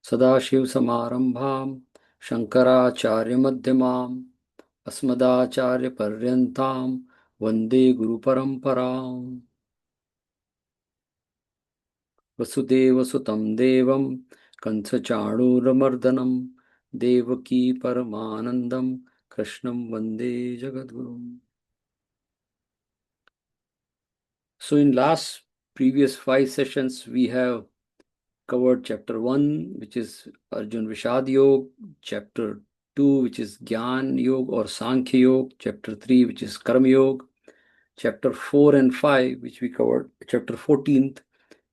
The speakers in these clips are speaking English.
सदाशिवसमारम्भां शङ्कराचार्यमध्यमाम् अस्मदाचार्यपर्यन्तां वन्दे गुरुपरम्पराम्। वसुदेवसुतं देवं कंसचाणूरमर्दनं देवकी परमानन्दं कृष्णं वन्दे जगद्गुरुम्। So in previous 5 sessions, we have covered chapter 1, which is Arjun Vishad Yoga, chapter 2, which is Gyan Yoga or Sankhya Yoga, chapter 3, which is Karma Yoga, chapter 4 and 5, which we covered, chapter 14th,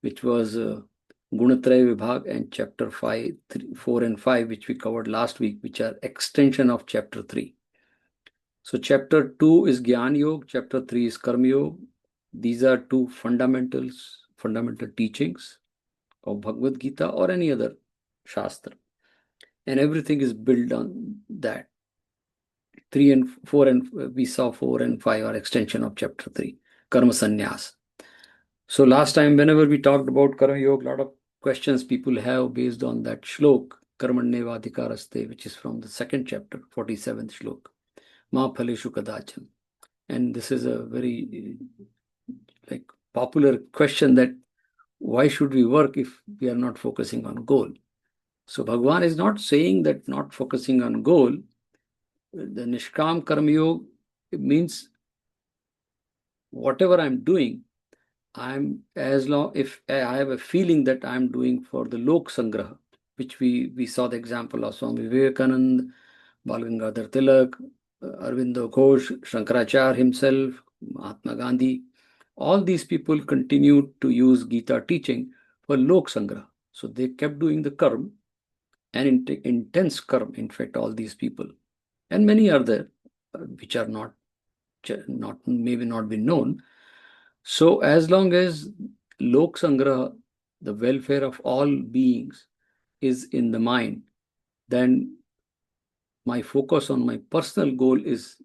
which was Gunatraya Vibhag, and chapter 4 and 5, which we covered last week, which are extension of chapter 3. So chapter 2 is Gyan Yoga, chapter 3 is Karma Yoga. These are two fundamental teachings of Bhagavad Gita or any other Shastra. And everything is built on that. 3 and 4 and we saw 4 and 5 are extension of chapter 3, Karma Sannyas. So last time, whenever we talked about Karma Yoga, a lot of questions people have based on that shlok, Karmanyeva Adhikaraste, which is from the second chapter, 47th shlok, Ma Phaleshu Kadachan. And this is a very popular question, that why should we work if we are not focusing on goal? So Bhagavan is not saying that not focusing on goal. The Nishkam Karma Yoga means whatever I'm doing, if I have a feeling that I'm doing for the Lok Sangraha, which we saw the example of Swami Vivekananda, Bal Gangadhar Tilak, Arvindo Ghosh, Shankaracharya himself, Mahatma Gandhi. All these people continued to use Gita teaching for Lok Sangraha. So they kept doing the karma, and intense karma, in fact, all these people. And many other which are maybe not been known. So as long as Lok Sangraha, the welfare of all beings, is in the mind, then my focus on my personal goal is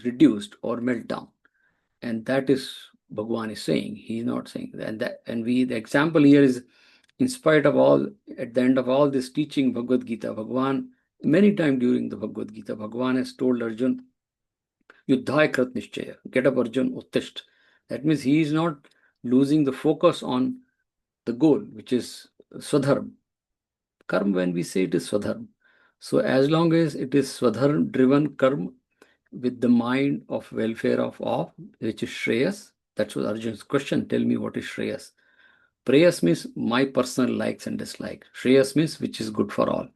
reduced or melt down. And that is Bhagavan is saying. He is not saying that. The example here is, in spite of all, at the end of all this teaching Bhagavad Gita, Bhagavan, many times during the Bhagavad Gita, Bhagavan has told Arjun, Yuddhaya Krat Nishchaya, get up Arjun, Uttisht. That means he is not losing the focus on the goal, which is Swadharma. Karma, when we say, it is Swadharma. So as long as it is Swadharma driven karma with the mind of welfare of all, which is Shreyas, that's what Arjun's question, tell me what is Shreyas. Preyas means my personal likes and dislikes. Shreyas means which is good for all.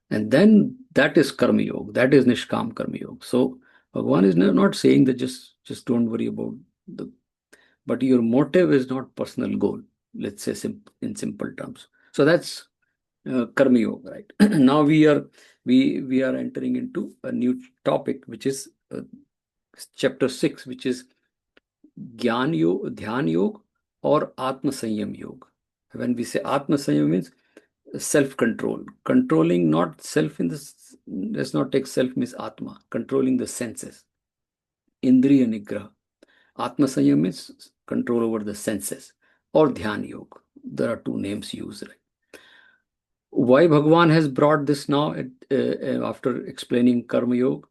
And then that is Karma Yoga, that is Nishkam Karma Yoga. So Bhagavan is not saying that just don't worry about but your motive is not personal goal, let's say in simple terms. So that's Karma Yoga, right? Now we are entering into a new topic, which is chapter 6, which is Gyan Yoga, Dhyan Yoga, or Atma Sanyam Yoga. When we say Atma Sanyam, means self-control, controlling not self in this. Let's not take self means Atma, controlling the senses. Indriya Nigraha. Atma Sanyam means control over the senses, or Dhyan Yoga. There are two names used, right? Why Bhagavan has brought this now after explaining Karma Yoga?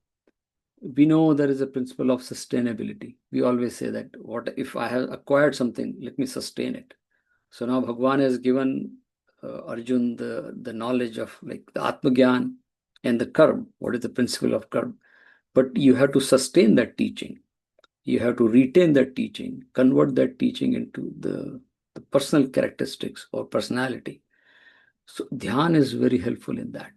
We know there is a principle of sustainability. We always say that, what if I have acquired something, let me sustain it. So now Bhagavan has given Arjun the knowledge of the Atma Gyan and the Karma. What is the principle of Karma? But you have to sustain that teaching. You have to retain that teaching, convert that teaching into the personal characteristics or personality. So Dhyan is very helpful in that.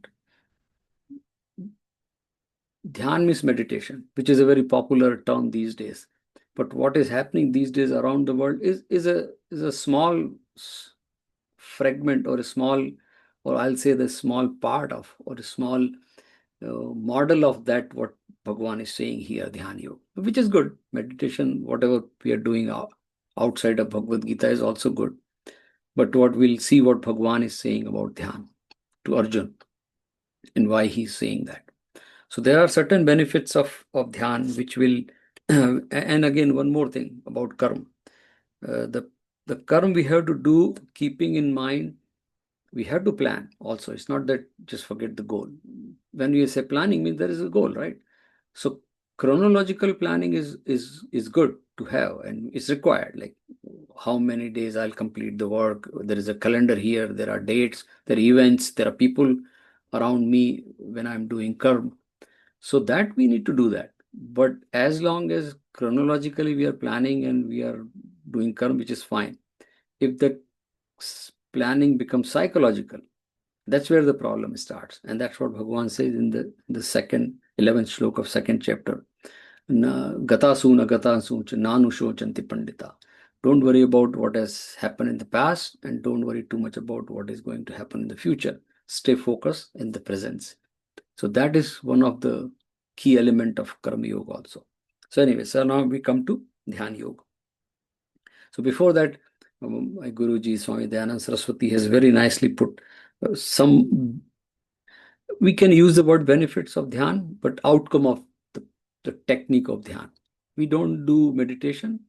Dhyan means meditation, which is a very popular term these days. But what is happening these days around the world is a small fragment, or a small, or I'll say the small part of, or a small model of that, what Bhagavan is saying here, Dhyan Yoga, which is good. Meditation, whatever we are doing outside of Bhagavad Gita is also good. But what we'll see what Bhagavan is saying about Dhyan to Arjun and why he's saying that. So there are certain benefits of Dhyan which will, and again, one more thing about karma. The karma we have to do keeping in mind we have to plan also. It's not that just forget the goal. When we say planning, means there is a goal, right? So chronological planning is good to have, and it's required. Like how many days I'll complete the work. There is a calendar here. There are dates. There are events. There are people around me when I'm doing karma. So that we need to do that. But as long as chronologically we are planning and we are doing karma, which is fine. If the planning becomes psychological, that's where the problem starts. And that's what Bhagavan says in the second 11th shloka of second chapter. Gatasu na gatasu nanusho chanti pandita. Don't worry about what has happened in the past, and don't worry too much about what is going to happen in the future. Stay focused in the presence. So that is one of the key element of Karma Yoga also. So anyway, so now we come to Dhyan Yoga. So before that, my Guruji Swami Dayananda Saraswati has very nicely put some, we can use the word benefits of Dhyan, but outcome of the technique of Dhyan. We don't do meditation.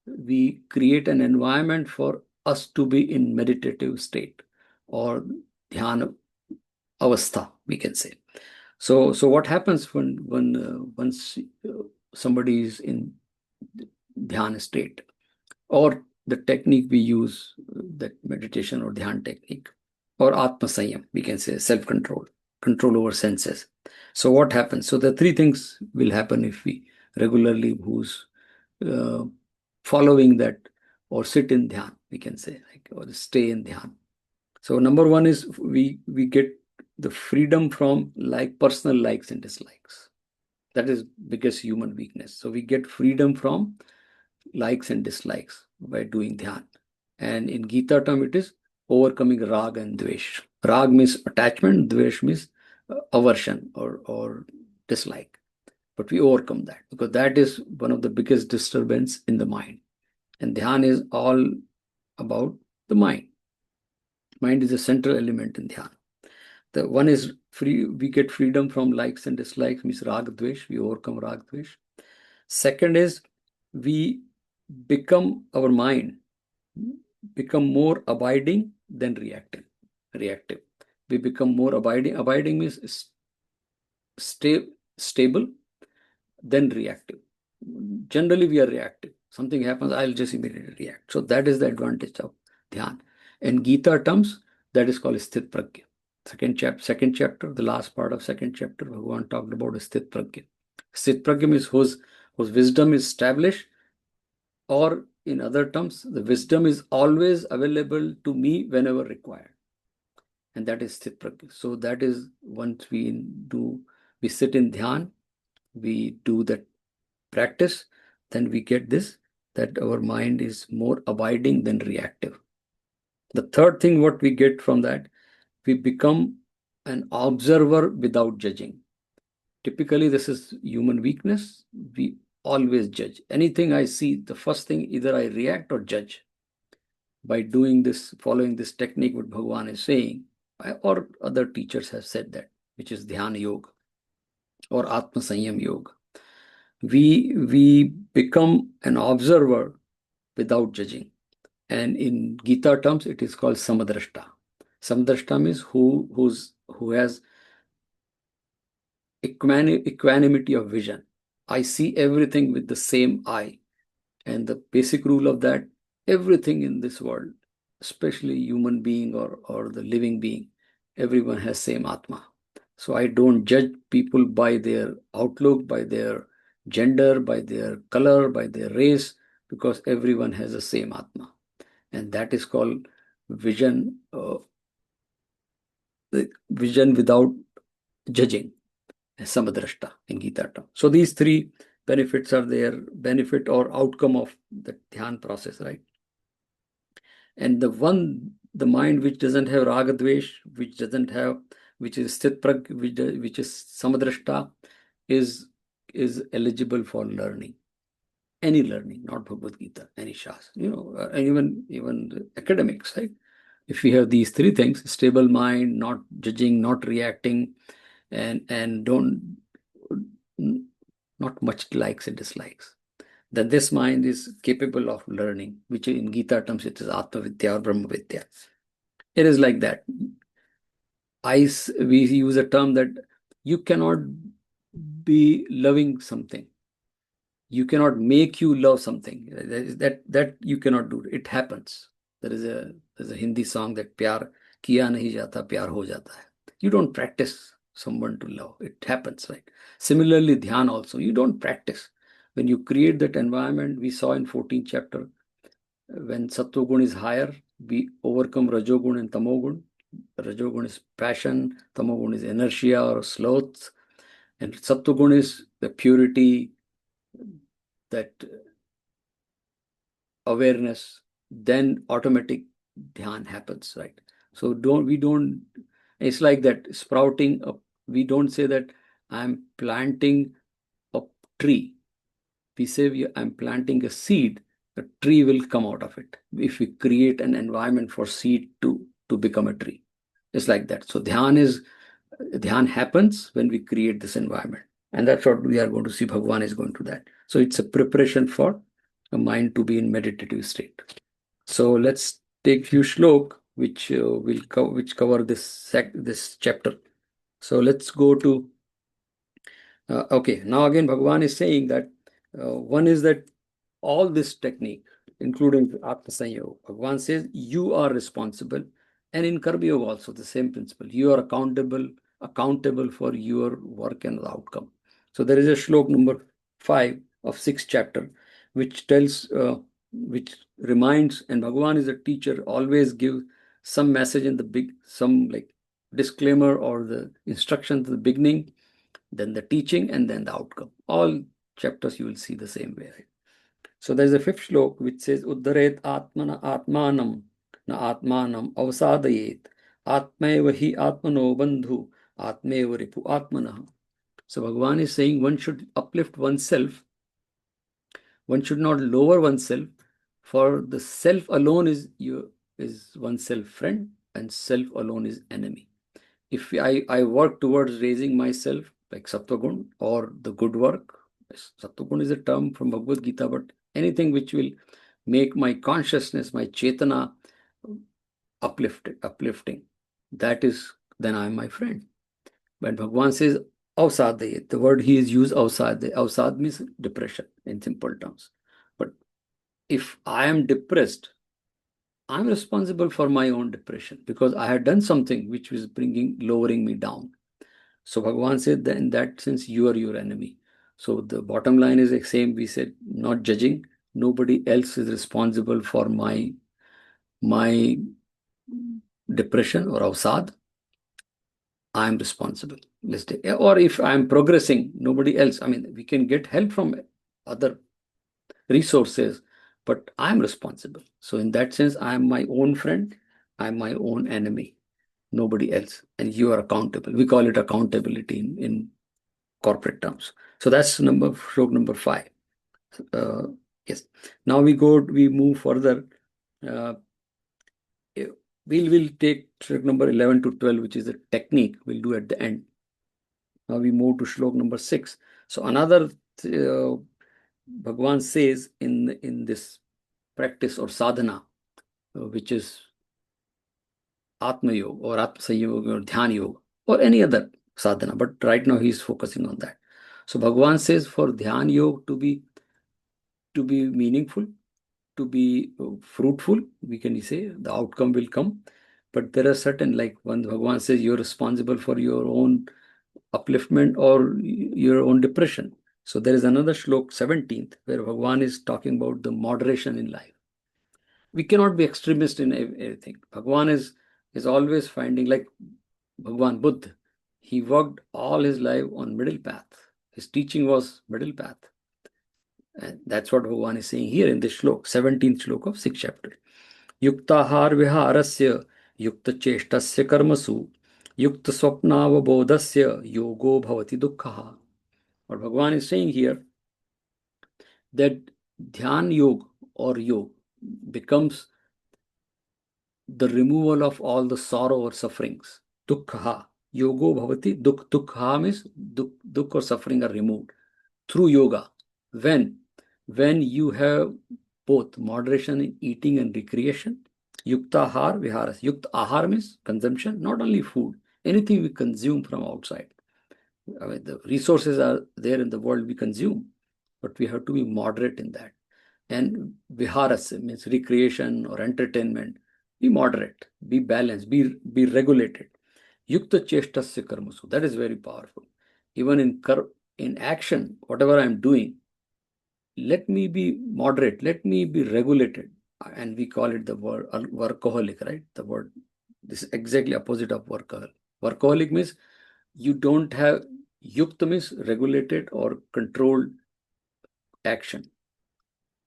We create an environment for us to be in meditative state or Dhyan avastha, we can say. So what happens when once somebody is in Dhyan state, or the technique we use, that meditation or Dhyan technique, or Atma Sanyam, we can say self-control, control over senses. So what happens? So the three things will happen if we regularly who's following that or sit in Dhyan, we can say, like, or stay in Dhyan. So number one is we get the freedom from personal likes and dislikes. That is biggest human weakness. So we get freedom from likes and dislikes by doing Dhyan. And in Gita term, it is overcoming rag and dvesh. Rag means attachment, dvesh means aversion or dislike. But we overcome that because that is one of the biggest disturbance in the mind. And Dhyan is all about the mind. Mind is a central element in Dhyan. The one is free, we get freedom from likes and dislikes, means rag dvesh, we overcome rag dvesh. Second is we become, our mind become more abiding than reactive. We become more abiding. Abiding means stable than reactive. Generally we are reactive. Something happens, I'll just immediately react. So that is the advantage of Dhyan. In Gita terms, that is called Sthit Pragya. Second chapter, the last part of second chapter, Bhagavan talked about Sthit Pragya. Sthit Pragya means whose wisdom is established, or in other terms, the wisdom is always available to me whenever required. And that is Sthit Pragya. So that is once we sit in Dhyan, we do that practice, then we get this, that our mind is more abiding than reactive. The third thing what we get from that, we become an observer without judging. Typically, this is human weakness. We always judge. Anything I see, the first thing, either I react or judge. By doing this, following this technique, what Bhagavan is saying, or other teachers have said that, which is Dhyan Yoga or Atma Sanyam Yoga. We become an observer without judging. And in Gita terms, it is called Samadrashta. Samadrashta means who has equanimity of vision. I see everything with the same eye. And the basic rule of that, everything in this world, especially human being or the living being, everyone has same Atma. So I don't judge people by their outlook, by their gender, by their color, by their race, because everyone has the same Atma. And that is called vision, vision without judging, Samadrashta in Gita term. So these three benefits are there, benefit or outcome of the Dhyan process, right? And the mind which doesn't have raga dvesh, which is sthit prag, which is Samadrashta, is eligible for learning. Any learning, not Bhagavad Gita, any Shastra, and even academics, right? If we have these three things, stable mind, not judging, not reacting, and not much likes and dislikes, then this mind is capable of learning, which in Gita terms it is Atma Vidya or Brahma Vidya. It is like that. we use a term that you cannot be loving something. You cannot make you love something. That you cannot do. It happens. There's a Hindi song that प्यार किया नहीं जाता प्यार हो जाता है. You don't practice someone to love. It happens, right? Similarly, dhyan also. You don't practice. When you create that environment, we saw in 14th chapter, when sattva is higher, we overcome rajogun and tamogun. Rajogun is passion, tamogun is inertia or sloth, and sattva is the purity, that awareness. Then automatic dhyan happens, right? So we don't, it's like that sprouting up. We don't say that I'm planting a tree. We say I'm planting a seed, a tree will come out of it if we create an environment for seed to become a tree. It's like that. So dhyan happens when we create this environment, and that's what we are going to see. Bhagwan is going to that. So it's a preparation for a mind to be in meditative state. So let's take few shlok which which cover this chapter. So let's go to okay. Now again, Bhagwan is saying that one is that all this technique, including Atma Sanyog, Bhagwan says you are responsible, and in Karma Yoga also the same principle. You are accountable for your work and the outcome. So there is a shlok number 5 of 6th chapter, which tells, which reminds, and Bhagwan is a teacher, always give some message in the some like disclaimer or the instruction at the beginning, then the teaching, and then the outcome. All chapters you will see the same way. Right? So there is a 5th shlok which says, Uddaret Atmana Atmanam na Atmanam Avsadayet Atmaiva hi Atmano Bandhu Atmaiva Ripu Atmanah. So Bhagavan is saying one should uplift oneself. One should not lower oneself, for the self alone is oneself friend, and self alone is enemy. If I work towards raising myself, like Sattvagun or the good work, Sattvagun is a term from Bhagavad Gita, but anything which will make my consciousness, my chetana uplifting, that is, then I am my friend. But Bhagavan says, Avsadayet, the word he is used, Avsad. Avsad means depression in simple terms. But if I am depressed, I'm responsible for my own depression because I had done something which was lowering me down. So Bhagavan said that in that sense, you are your enemy. So the bottom line is the same. We said, not judging. Nobody else is responsible for my depression or avsad. I am responsible. Let's take, or if I am progressing, nobody else. I mean, we can get help from other resources, but I am responsible. So in that sense, I am my own friend. I am my own enemy. Nobody else. And you are accountable. We call it accountability in corporate terms. So that's stroke number 5. Yes. Now we move further. We'll take stroke number 11 to 12, which is a technique we'll do at the end. Now we move to shlok number 6. So another Bhagavan says in this practice or sadhana, which is Atma Yoga or Atma Sanyoga or Dhyan Yoga or any other sadhana, but right now he is focusing on that. So Bhagavan says for Dhyan Yoga to be meaningful, to be fruitful, we can say the outcome will come. But there are certain, like when Bhagavan says you're responsible for your own upliftment or your own depression. So there is another shlok, 17th, where Bhagavan is talking about the moderation in life. We cannot be extremist in everything. Bhagavan is always finding, like Bhagavan Buddha, he worked all his life on middle path. His teaching was middle path. And that's what Bhagavan is saying here in this shlok, 17th shlok of 6th chapter. Yuktahar viharasya yukta cheshtasya karmasu yukta swapnavabodhasya yogo bhavati dukkha. What Bhagavan is saying here, that dhyan yoga or yoga becomes the removal of all the sorrow or sufferings. Dukkha. Yogo bhavati dukkha means dukh or suffering are removed through yoga. When you have both moderation in eating and recreation, yukta ahar viharas. Yukta ahar means consumption, not only food. anything we consume from outside. I mean, the resources are there in the world we consume, but we have to be moderate in that. And viharasya means recreation or entertainment. Be moderate, be balanced, be regulated. Yukta cheshtasya karmasu. That is very powerful. Even in action, whatever I am doing, let me be moderate, let me be regulated. And we call it the word workaholic, right? The word, this is exactly opposite of workaholic. Workaholic means you don't have, yukta means regulated or controlled action.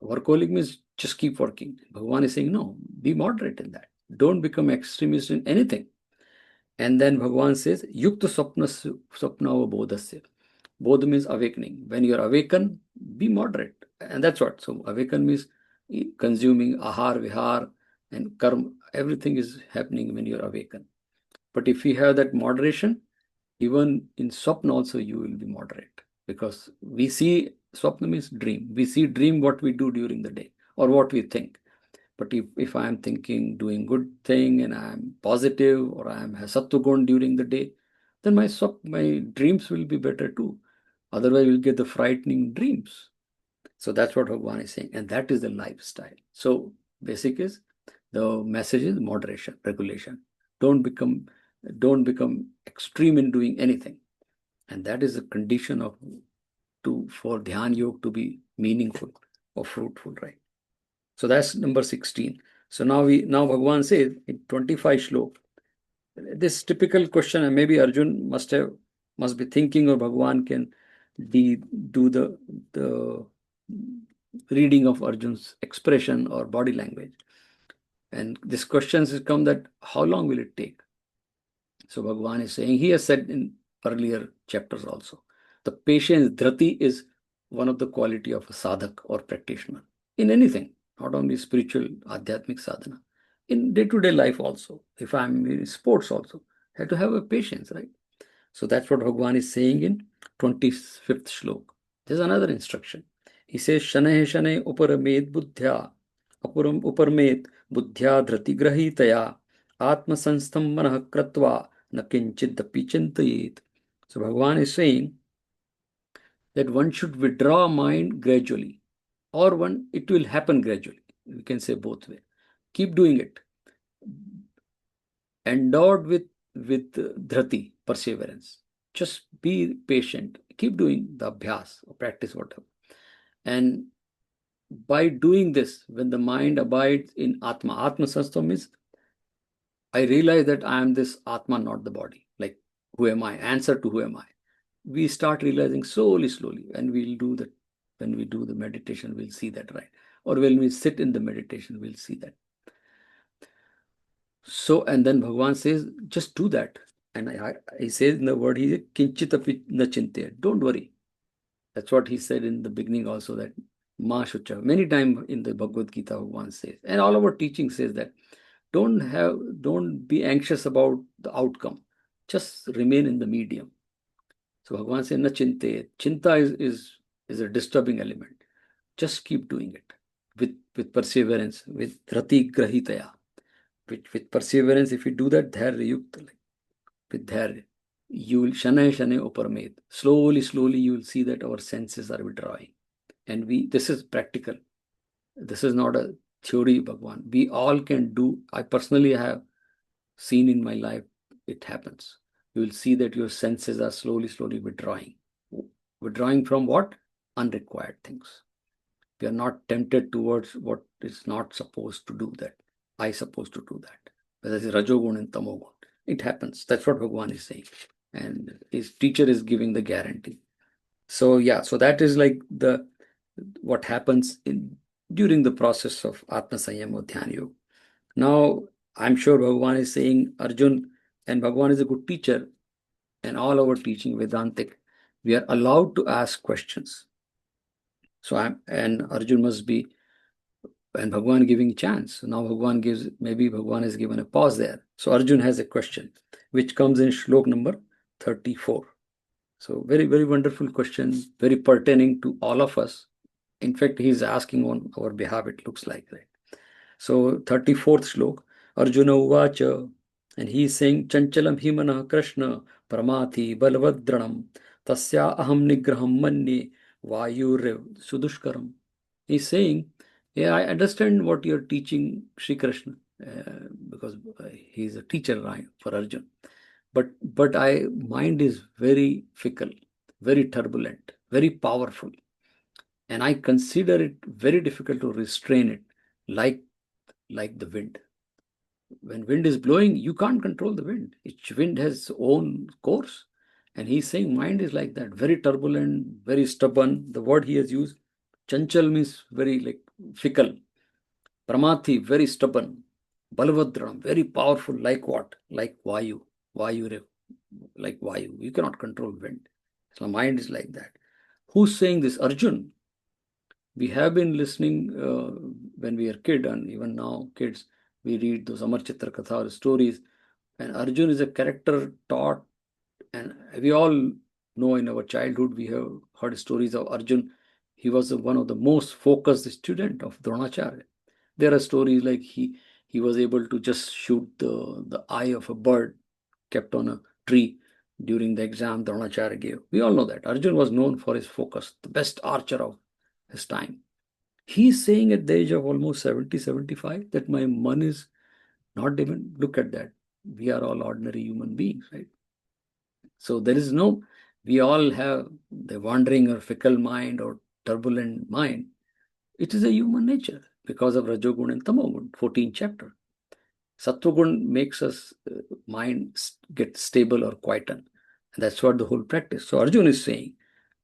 Workaholic means just keep working. Bhagavan is saying, no, be moderate in that. Don't become extremist in anything. And then Bhagavan says, yukta swapnava bodhasya. Bodh means awakening. When you're awakened, be moderate. And that's what. So awaken means consuming ahar, vihar, and karma. Everything is happening when you're awakened. But if you have that moderation, even in swapna also you will be moderate. Because we see, swapna means dream. We see dream what we do during the day or what we think. But if I am thinking, doing good thing and I am positive or I am sattvagun during the day, then my dreams will be better too. Otherwise, you'll get the frightening dreams. So that's what Bhagavan is saying. And that is the lifestyle. So basic is, the message is moderation, regulation. Don't become extreme in doing anything. And that is a condition for Dhyan Yoga to be meaningful or fruitful, right? So that's number 16. So now Bhagavan says in 25 shlok, this typical question, and maybe Arjun must be thinking, or Bhagavan can do the reading of Arjun's expression or body language. And this question has come that how long will it take? So Bhagavan is saying, he has said in earlier chapters also, the patience, dhrati, is one of the quality of a sadhak or practitioner in anything, not only spiritual, adhyatmic sadhana, in day-to-day life also. If I'm in sports also, I have to have a patience, right? So that's what Bhagavan is saying in 25th shlok. There's another instruction. He says, Shaneh Shaneh uparamed buddhya, uparmed buddhya dhrati grahitaya, atma sanstham manah kratva, na kinchidapi chintayet. So Bhagavan is saying that one should withdraw mind gradually, or it will happen gradually. We can say both ways. Keep doing it. Endowed with dhrati, perseverance. Just be patient. Keep doing the abhyas or practice, whatever. And by doing this, when the mind abides in Atma Sastha means I realize that I am this Atma, not the body. Like, who am I? Answer to who am I? We start realizing slowly, and when we do the meditation, we'll see that, right? Or when we sit in the meditation, we'll see that. So, and then Bhagavan says, just do that. And he says in the word, he says, kinchitapi na chinte. Don't worry. That's what he said in the beginning also, that ma shucha. Many times in the Bhagavad Gita, Bhagavan says, and all our teaching says that don't be anxious about the outcome. Just remain in the medium. So Bhagavan says, na chinte. Chinta is a disturbing element. Just keep doing it with perseverance, with rati grahitaya. With perseverance, if you do that, dharya yukta, with dharya, you will shanay uparmed. Slowly, you will see that our senses are withdrawing. And this is practical. This is not a theory, Bhagavan. We all can do. I personally have seen in my life, it happens. You will see that your senses are slowly withdrawing. Withdrawing from what? Unrequired things. We are not tempted towards what is not supposed to do that. I supposed to do that. Whether it's Rajogun and Tamogun. It happens. That's what Bhagavan is saying. And his teacher is giving the guarantee. So yeah, so that is like what happens during the process of Atma Sanyam or Dhyan Yoga. Now, I'm sure Bhagavan is saying, Arjun, and Bhagavan is a good teacher, and all our teaching Vedantic, we are allowed to ask questions. So Arjun must be, and Bhagavan giving chance. Now maybe Bhagavan has given a pause there. So Arjun has a question, which comes in shlok number 34. So very, very wonderful question, very pertaining to all of us. In fact, he is asking on our behalf, it looks like, right? So 34th shlok, Arjuna uvacha, And he is saying, Chanchalam himana Krishna pramati balvadranam tasya aham nigraham manye vayurev sudushkaram. He's saying, yeah, I understand what you're teaching Sri Krishna, because he's a teacher, right, for Arjun. But I mind is very fickle, very turbulent, very powerful, and I consider it very difficult to restrain it, like the wind. When wind is blowing, you can't control the wind. Each wind has its own course. And he's saying mind is like that, very turbulent, very stubborn. The word he has used, chanchal, means very like fickle. Pramati, very stubborn. Balvadram, very powerful, like what? Like Vayu. Like Vayu. You cannot control wind. So mind is like that. Who's saying this? Arjun. We have been listening when we are kid, and even now kids, we read those Amar Chitra Katha stories, and Arjun is a character taught, and we all know in our childhood we have heard stories of Arjun. He was one of the most focused student of Dronacharya. There are stories like he was able to just shoot the eye of a bird kept on a tree during the exam Dronacharya gave. We all know that Arjun was known for his focus, the best archer of his time. He's saying at the age of almost 70, 75 that my man is not even, look at that. We are all ordinary human beings, right? So there is no, we all have the wandering or fickle mind or turbulent mind. It is a human nature because of Rajogun and Tamogun, 14th chapter. Sattvagun makes us mind get stable or quieten. And that's what the whole practice. So Arjun is saying.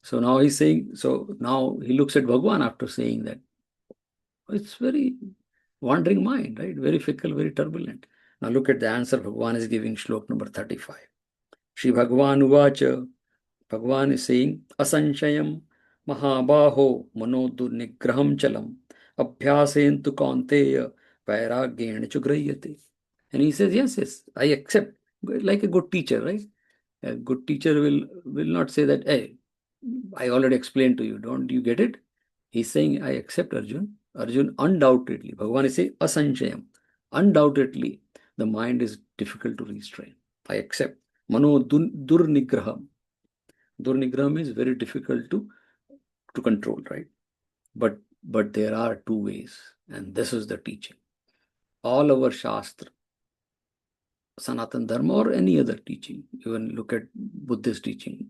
So now he's saying, so now he looks at Bhagwan after saying that. It's very wandering mind, right? Very fickle, very turbulent. Now look at the answer Bhagwan is giving, shlok number 35. Shri Bhagwan Uvacha, Bhagwan is saying, Asanshayam Mahabaho Manodur Nigraham Chalam Abhyasentu Kaunteya Vairagyena Chugrayate. And he says, yes, I accept. Like a good teacher, right? A good teacher will not say that, hey, I already explained to you, don't you get it? He's saying, I accept Arjun. Arjun, undoubtedly, Bhagavan is saying, asanshayam. Undoubtedly, the mind is difficult to restrain. I accept. Mano durnigraham. Durnigraham is very difficult to control, right? But there are two ways, and this is the teaching. All our Shastra, Sanatana Dharma or any other teaching, even look at Buddhist teaching,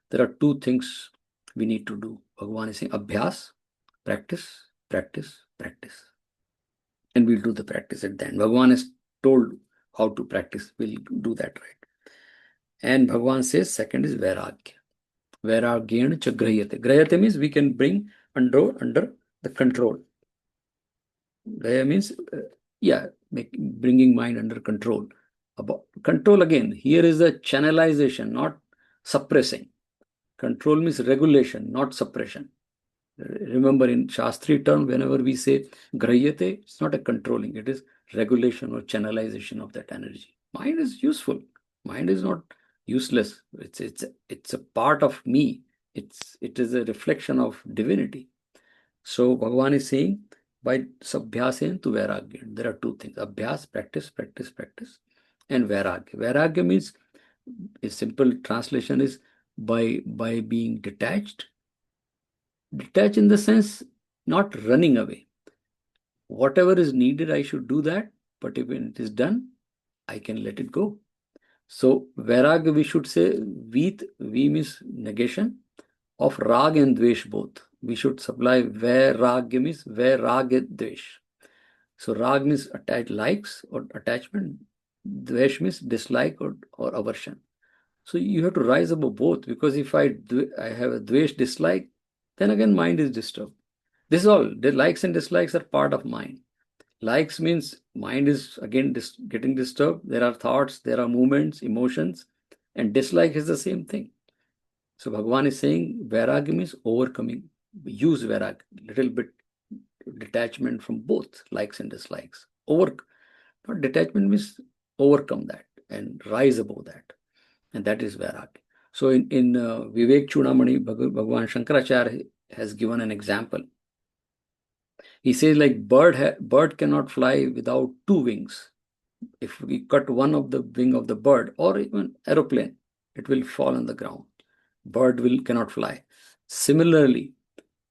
there are two things we need to do. Bhagavan is saying, abhyas, practice. And we'll do the practice at the end. Bhagavan has told how to practice. We'll do that, right? And Bhagavan says, second is vairagya. Vairagyena cha grahiyate. Grahiyate means we can bring under the control. Grahya means, bringing mind under control. About control again, here is a channelization, not suppressing. Control means regulation, not suppression. Remember, in Shastri term, whenever we say grahyate, it's not a controlling, it is regulation or channelization of that energy. Mind is useful. Mind is not useless. It's a part of me. It is a reflection of divinity. So Bhagavan is saying, by sabhyasen to vairagya, there are two things. Abhyas, practice, and vairagya. Vairagya means, a simple translation is by being detached. Detached in the sense, not running away. Whatever is needed, I should do that. But if it is done, I can let it go. So vairagya, we should say, V means negation of rag and dvesh both. We should supply vairagya means vairagya dvesh. So rag means attached, likes or attachment. Dvesh means dislike or aversion. So you have to rise above both, because if I have a dvesh, dislike, then again mind is disturbed. This is all. The likes and dislikes are part of mind. Likes means mind is again getting disturbed. There are thoughts, there are movements, emotions, and dislike is the same thing. So Bhagavan is saying vairagya means overcoming. Use vairagya, little bit detachment from both likes and dislikes. Not detachment means overcome that and rise above that. And that is vairagya. So in Vivek Chudamani, Bhagavan Shankaracharya has given an example. He says, like bird cannot fly without two wings. If we cut one of the wing of the bird or even aeroplane, it will fall on the ground. Bird cannot fly. Similarly,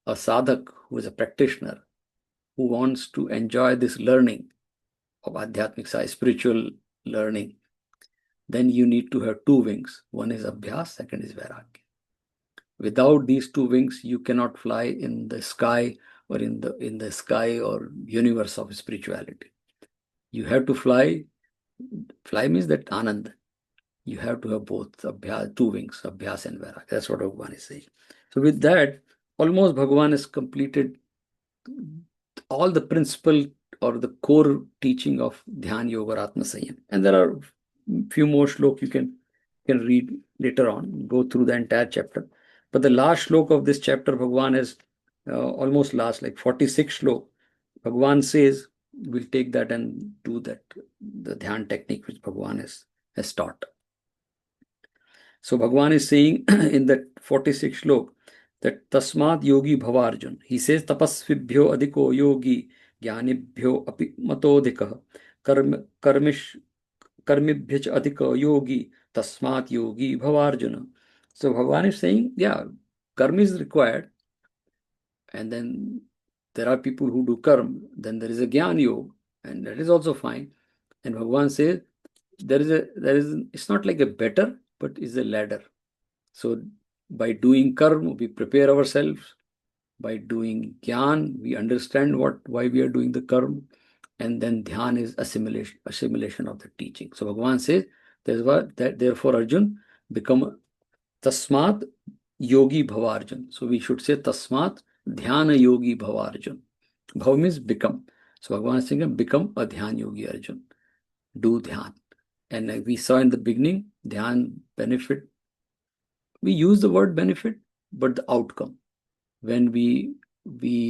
a sadhak who is a practitioner who wants to enjoy this learning of adhyatmic science, spiritual learning, then you need to have two wings. One is abhyas, second is vairagya. Without these two wings, you cannot fly in the sky or in the sky or universe of spirituality. You have to fly. Fly means that anand. You have to have both abhyas, two wings, abhyas and vairagya. That's what Bhagavan is saying. So with that, almost Bhagavan has completed all the principle or the core teaching of Dhyan Yoga or Atma Sanyam. And there are few more shlok you can read later on, go through the entire chapter. But the last shlok of this chapter, Bhagavan is almost last, like 46 shlok. Bhagavan says, we'll take that and do that, the Dhyan technique which Bhagavan has taught. So Bhagavan is saying in that 46 shlok that Tasmad Yogi Bhavarjun. He says Tapasvibhyo Adhiko Yogi Jnanibhyo Api Matodhikah Karmibhyach Adhika Yogi Tasmat Yogi Bhavarjuna. So Bhagavan is saying, yeah, karma is required, and then there are people who do karma, then there is a Jnana Yoga, and that is also fine. And Bhagavan says it's not like a better, but is a ladder. So by doing karma, we prepare ourselves. By doing jnana, we understand why we are doing the karma. And then dhyan is assimilation of the teaching. So Bhagavan says, therefore Arjun, become tasmat yogi bhavarjun. So we should say tasmat dhyana yogi bhavarjun. Bhav means become. So Bhagavan is saying, become a dhyan yogi Arjun. Do dhyan. And we saw in the beginning, dhyan benefit. We use the word benefit, but the outcome. When we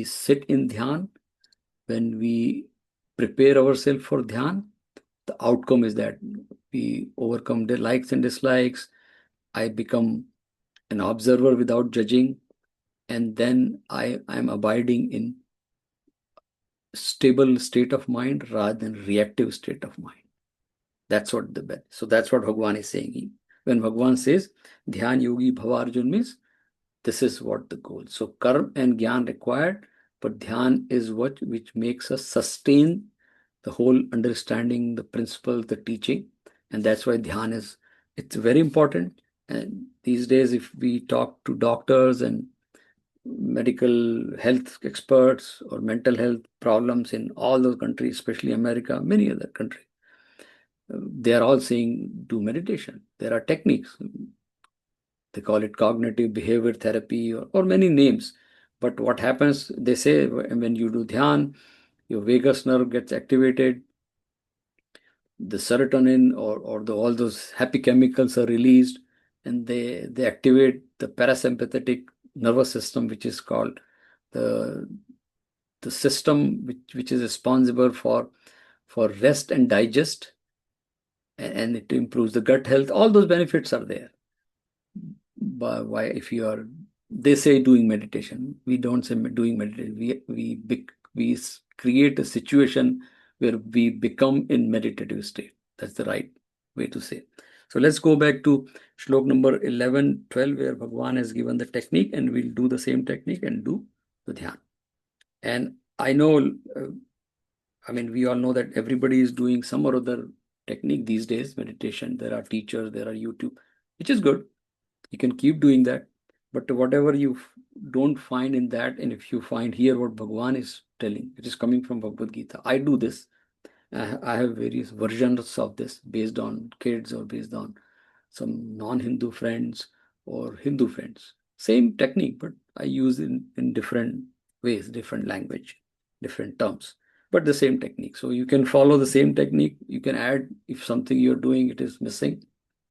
sit in dhyan, when we prepare ourselves for dhyan, the outcome is that we overcome the likes and dislikes. I become an observer without judging, and then I am abiding in stable state of mind rather than reactive state of mind. That's what that's what Bhagavan is saying. When Bhagavan says Dhyan Yogi Bhavarjun means this is what the goal. So karma and jnana required, but dhyan is which makes us sustain the whole understanding, the principle, the teaching. And that's why dhyan it's very important. And these days, if we talk to doctors and medical health experts or mental health problems in all those countries, especially America, many other countries, they are all saying do meditation. There are techniques. They call it cognitive behavior therapy or many names. But what happens, they say, when you do dhyan, your vagus nerve gets activated, the serotonin or all those happy chemicals are released, and they activate the parasympathetic nervous system, which is called the system which is responsible for rest and digest, and it improves the gut health. All those benefits are there. But why, if you are, they say doing meditation, we don't say doing meditation. We create a situation where we become in meditative state. That's the right way to say. So let's go back to shlok number 11, 12, where Bhagavan has given the technique, and we'll do the same technique and do the dhyan. And I know, we all know that everybody is doing some or other technique these days, meditation. There are teachers, there are YouTube, which is good. You can keep doing that. But whatever you don't find in that, and if you find here what Bhagavan is telling, it is coming from Bhagavad Gita. I do this. I have various versions of this based on kids or based on some non-Hindu friends or Hindu friends. Same technique, but I use it in different ways, different language, different terms, but the same technique. So you can follow the same technique. You can add, if something you're doing, it is missing,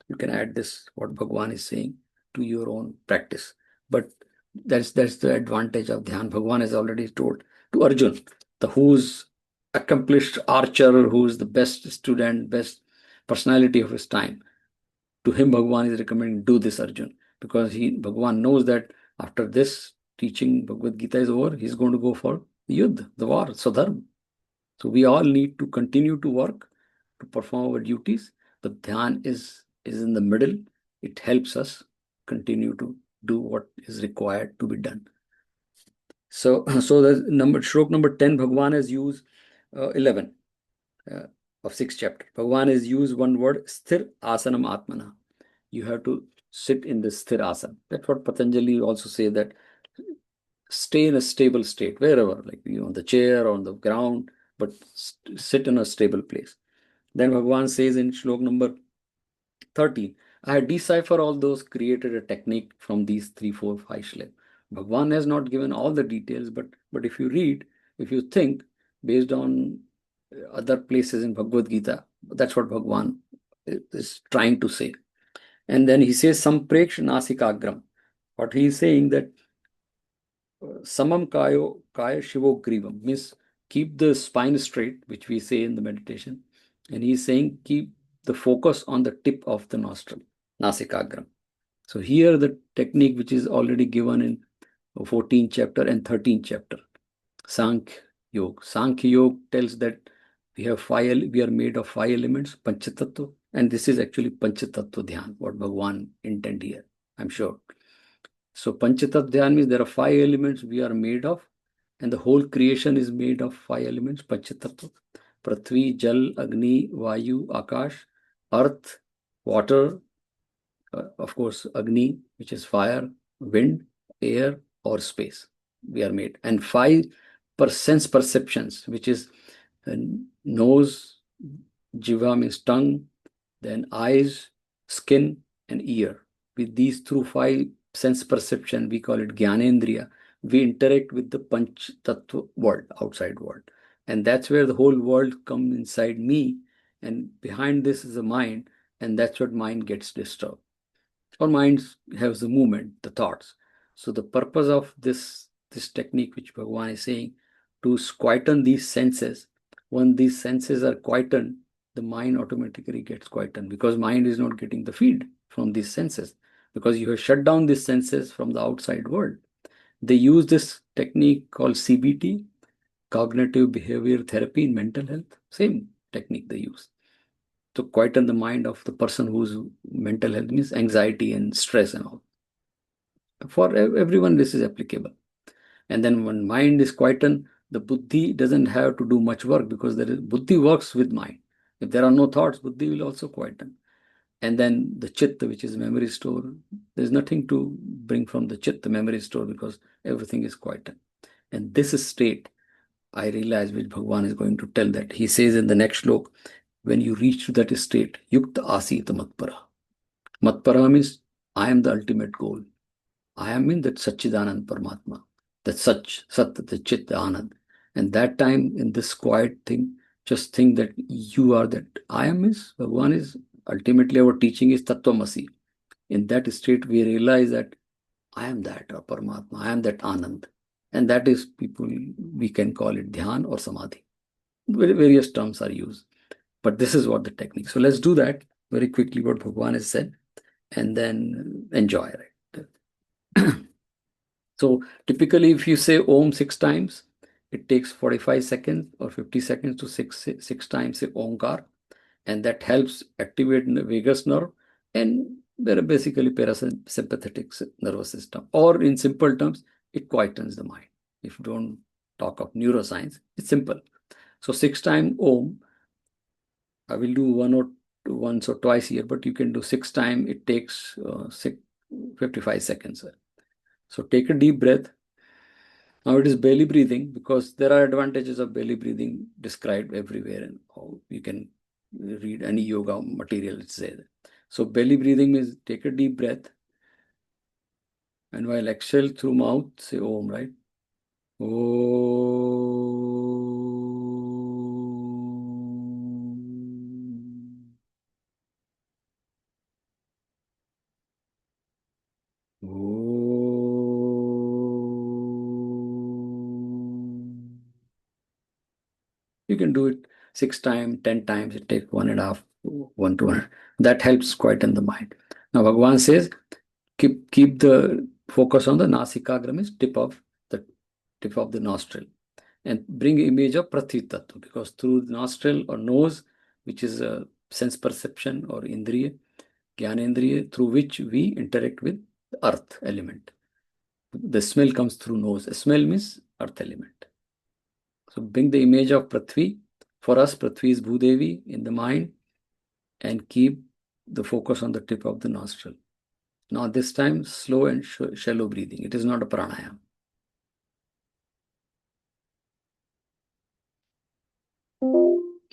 you can add this, what Bhagavan is saying, to your own practice. But that's the advantage of dhyan. Bhagavan has already told to Arjun, who's accomplished archer, who's the best student, best personality of his time. To him, Bhagavan is recommending, do this, Arjun, because Bhagavan knows that after this teaching, Bhagavad Gita is over, he's going to go for the yuddha, the war, sadharma. So we all need to continue to work to perform our duties. The Dhyan is in the middle. It helps us continue to do what is required to be done. So the stroke number 10, Bhagwan has used 11 of 6th chapter. Bhagwan has used one word, sthir asanam atmana. You have to sit in the sthir asana. That's what Patanjali also say, that stay in a stable state, wherever, like on the chair or on the ground, but sit in a stable place. Then Bhagwan says in shlok number 13, I decipher all those, created a technique from these 3, 4, 5 shlokas. Bhagwan has not given all the details, but if you read, if you think based on other places in Bhagavad Gita, that's what Bhagwan is trying to say. And then he says, Sampreksh Nasikagram. What he is saying that Samam Kaya Shivo Grivam means keep the spine straight, which we say in the meditation. And he's saying keep the focus on the tip of the nostril, Nasikagram. So here the technique which is already given in 14th chapter and 13th chapter, Sankhya Yoga. Sankhya Yoga tells that we are made of 5 elements, Panchatattva, and this is actually Panchatattva Dhyan, what Bhagwan intend here, I'm sure. So Panchatattva Dhyan means there are 5 elements we are made of, and the whole creation is made of 5 elements, Panchatattva: Prithvi, Jal, Agni, Vayu, Akash, Earth, water, of course, Agni, which is fire, wind, air, or space. We are made. And 5 sense perceptions, which is nose, jiva means tongue, then eyes, skin, and ear. With these through 5 sense perception, we call it Jnanendriya, we interact with the Panch Tattva world, outside world. And that's where the whole world comes inside me, and behind this is the mind, and that's what mind gets disturbed. Our mind has the movement, the thoughts. So the purpose of this technique, which Bhagwan is saying, to quieten these senses. When these senses are quietened, the mind automatically gets quietened, because mind is not getting the feed from these senses, because you have shut down these senses from the outside world. They use this technique called CBT, cognitive behavior therapy in mental health. Same technique they use to quieten the mind of the person whose mental health means anxiety and stress and all. For everyone, this is applicable. And then when mind is quietened, the buddhi doesn't have to do much work, because buddhi works with mind. If there are no thoughts, buddhi will also quieten. And then the chitta, which is memory store, there's nothing to bring from the chitta memory store, because everything is quietened. And this is state, I realize, which Bhagwan is going to tell, that he says in the next shlok, when you reach to that state, yukta asita matpara. Matpara means I am the ultimate goal. I am in that Satchidanand Paramatma, that Sat, the Chit, the Anand. And that time, in this quiet thing, just think that you are that. I am is, Bhagwan is, ultimately our teaching is Tattvamasi. In that state, we realize that I am that, or Paramatma, I am that Anand. And that is, we can call it Dhyan or Samadhi. Various terms are used. But this is what the technique. So let's do that very quickly, what Bhagwan has said, and then enjoy, right? So typically, if you say Om 6 times, it takes 45 seconds or 50 seconds to six times say Omkar, and that helps activate the vagus nerve and basically parasympathetic nervous system. Or in simple terms, it quietens the mind. If you don't talk of neuroscience, it's simple. So 6 times Om. I will do once or twice here, but you can do 6 times. It takes 55 seconds. So take a deep breath. Now it is belly breathing, because there are advantages of belly breathing described everywhere, and you can read any yoga material, it says. So belly breathing means take a deep breath, and while exhale through mouth, say Om, right? Om. You can do it 6 times, 10 times. It takes 1.5, 1 to 1. That helps quieten the mind. Now Bhagwan says, keep the focus on the nasikagram, is tip of the nostril, and bring image of Prithvi Tattva, because through the nostril or nose, which is a sense perception or indriya, Gyanendriya, through which we interact with the earth element. The smell comes through nose. Smell means earth element. So bring the image of Prithvi. For us, Prithvi is Bhudevi in the mind, and keep the focus on the tip of the nostril. Now this time, slow and shallow breathing. It is not a pranayama.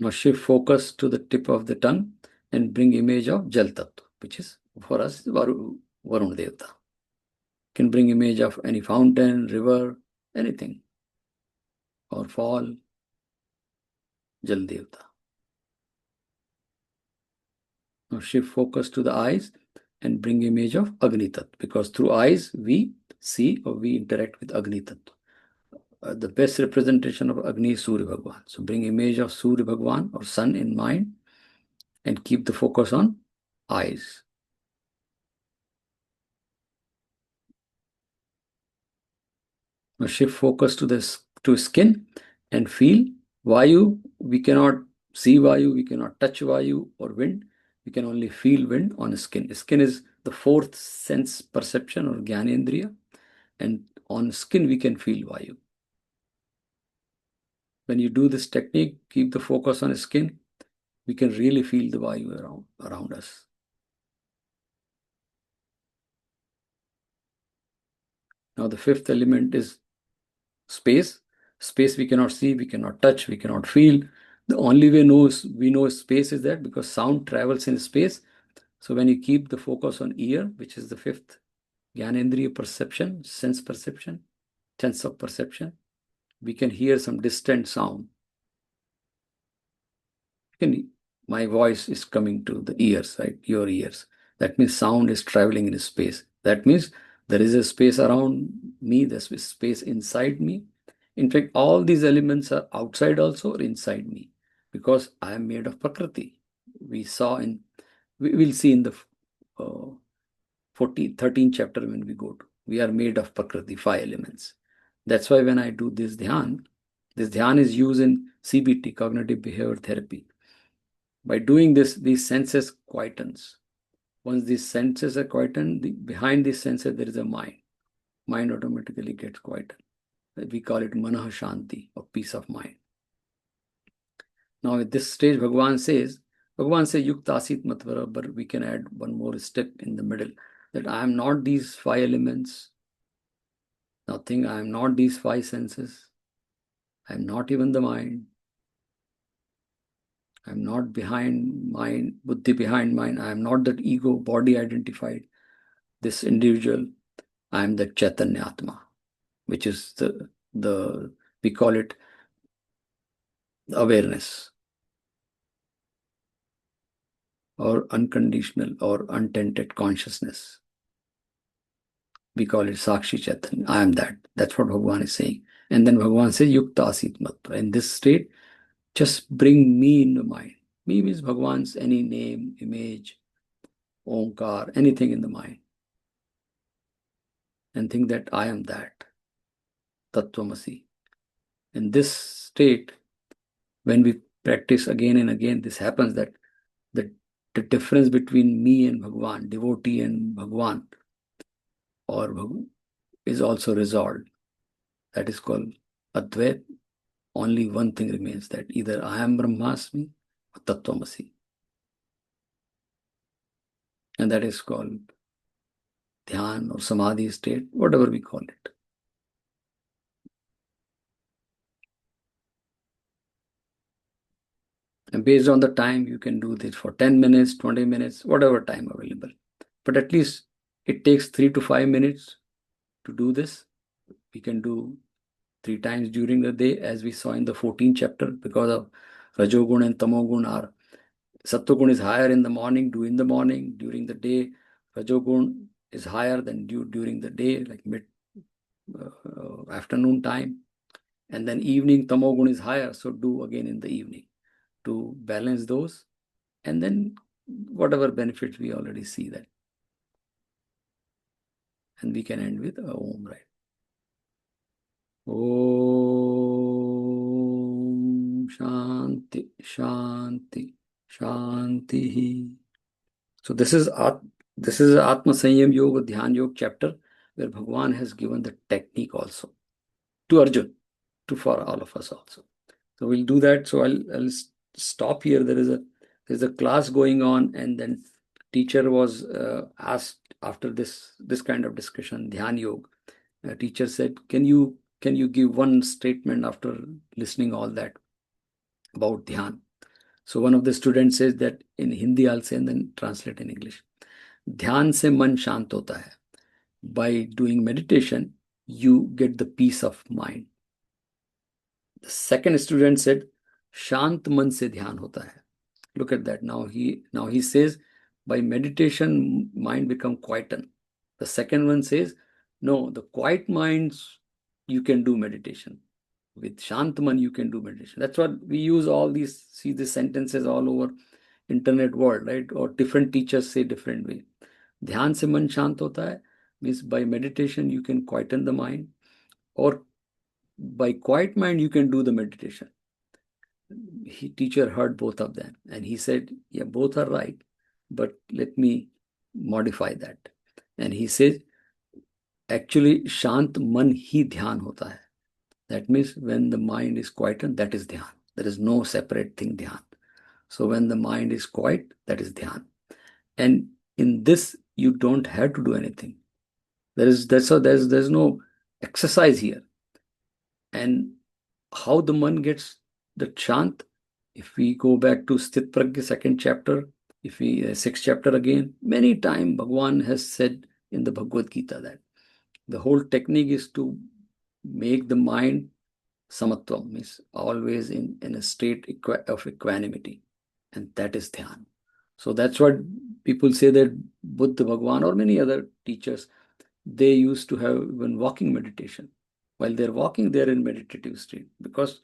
Now shift focus to the tip of the tongue and bring image of Jal Tattva, which is for us Varuna Devata. Can bring image of any fountain, river, anything, or fall, Jal Devata. Now shift focus to the eyes and bring image of Agni Tattva, because through eyes we see or we interact with Agni Tattva. The best representation of Agni is Surya Bhagwan. So bring image of Surya Bhagwan or sun in mind and keep the focus on eyes. Now shift focus to skin and feel Vayu. We cannot see Vayu, we cannot touch Vayu or wind. We can only feel wind on skin. Skin is the fourth sense perception or Gyanendriya, and on skin we can feel Vayu. When you do this technique, keep the focus on skin, we can really feel the Vayu around us. Now the fifth element is space. Space we cannot see, we cannot touch, we cannot feel. The only way we know space is that because sound travels in space. So when you keep the focus on ear, which is the fifth Gyanendriya perception, sense of perception, we can hear some distant sound. My voice is coming to the ears, right? Your ears. That means sound is traveling in space. That means there is a space around me, there's a space inside me. In fact, all these elements are outside also or inside me, because I am made of Prakriti. We will see in the 13th chapter when we go to, we are made of Prakriti, 5 elements. That's why when I do this Dhyan is used in CBT, cognitive behavior therapy. By doing this, these senses quietens. Once these senses are quietened, behind these senses there is a mind. Mind automatically gets quietened. We call it Manah Shanti, or peace of mind. Now at this stage, Bhagavan says Yukta Asit Matvara, but we can add one more step in the middle, that I am not these 5 elements, nothing, I am not these 5 senses, I am not even the mind, I am not behind mind, buddhi behind mind, I am not that ego, body identified, this individual, I am the Chaitanya Atma, which is we call it awareness, or unconditional or untainted consciousness. We call it Sakshi Chaitanya. I am that. That's what Bhagavan is saying. And then Bhagavan says, Yukta Asit Mattva. In this state, just bring me in the mind. Me means Bhagavan's any name, image, Omkar, anything in the mind. And think that I am that. Tattvamasi. In this state, when we practice again and again, this happens that the difference between me and Bhagavan, devotee and Bhagavan, is also resolved. That is called Advait. Only one thing remains, that either I am Brahmasmi or Tattvamasi. And that is called Dhyan or Samadhi state, whatever we call it. And based on the time, you can do this for 10 minutes, 20 minutes, whatever time available. But at least it takes 3 to 5 minutes to do this. We can do 3 times during the day, as we saw in the 14th chapter, because of Rajogun and Tamogun are. Sattvagun is higher in the morning, do in the morning. During the day, Rajogun is higher than during the day, like mid afternoon time. And then evening, Tamogun is higher, so do again in the evening to balance those. And then whatever benefits we already see that. And we can end with Om, right? Om Shanti, Shanti, Shanti. So this is Atma Sanyam Yoga, Dhyan Yoga chapter, where Bhagwan has given the technique also to Arjun, for all of us also. So we'll do that. So I'll stop here. There's a class going on, and then teacher was asked after this kind of discussion, Dhyan Yoga. Teacher said, can you give one statement after listening all that about Dhyan? So one of the students says that in Hindi I'll say and then translate in English. ध्यान से मन शांत होता है. By doing meditation, you get the peace of mind. The second student said, शांत मन से ध्यान होता है. Look at that. Now he says, by meditation, mind become quietened. The second one says, no, the quiet minds, you can do meditation. With Shantman, you can do meditation. That's what we use all these, see these sentences all over internet world, right? Or different teachers say different way. ध्यान से मन शांत होता है means by meditation you can quieten the mind, or by quiet mind you can do the meditation. Teacher heard both of them and he said, yeah, both are right, but let me modify that. And he says, actually शांत मन ही ध्यान होता है. That means when the mind is quietened, that is dhyan. There is no separate thing dhyan. So when the mind is quiet, that is dhyan. And in this, you don't have to do anything. There's no exercise here. And how the man gets the chant, if we go back to Sthit Pragya, second chapter, if we sixth chapter again, many times Bhagwan has said in the Bhagavad Gita that the whole technique is to make the mind samatvam, means always in a state of equanimity, and that is dhyan. So that's what people say that Buddha, Bhagwan, or many other teachers, they used to have even walking meditation. While they're walking, they're in meditative state because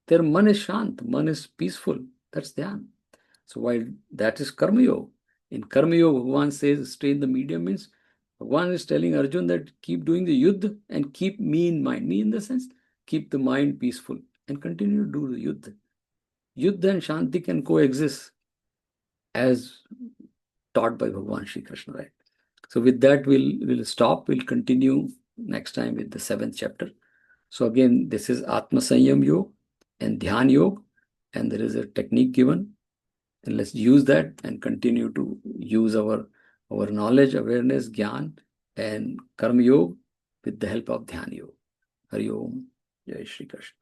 their man is shant, man is peaceful. That's dhyan. So while that is karma yoga, in karma yoga, Bhagwan says stay in the medium, means Bhagwan is telling Arjun that keep doing the yuddha and keep me in mind. Me in the sense, keep the mind peaceful and continue to do the yuddha. Yuddha and shanti can coexist as taught by Bhagwan Shri Krishna, right? So with that, we'll stop. We'll continue next time with the seventh chapter. So again, this is Atma Sanyam Yoga and Dhyan Yoga, and there is a technique given. And let's use that and continue to use our knowledge, awareness, Gyan, and Karma Yoga with the help of Dhyan Yoga. Hari Om, Jai Shri Krishna.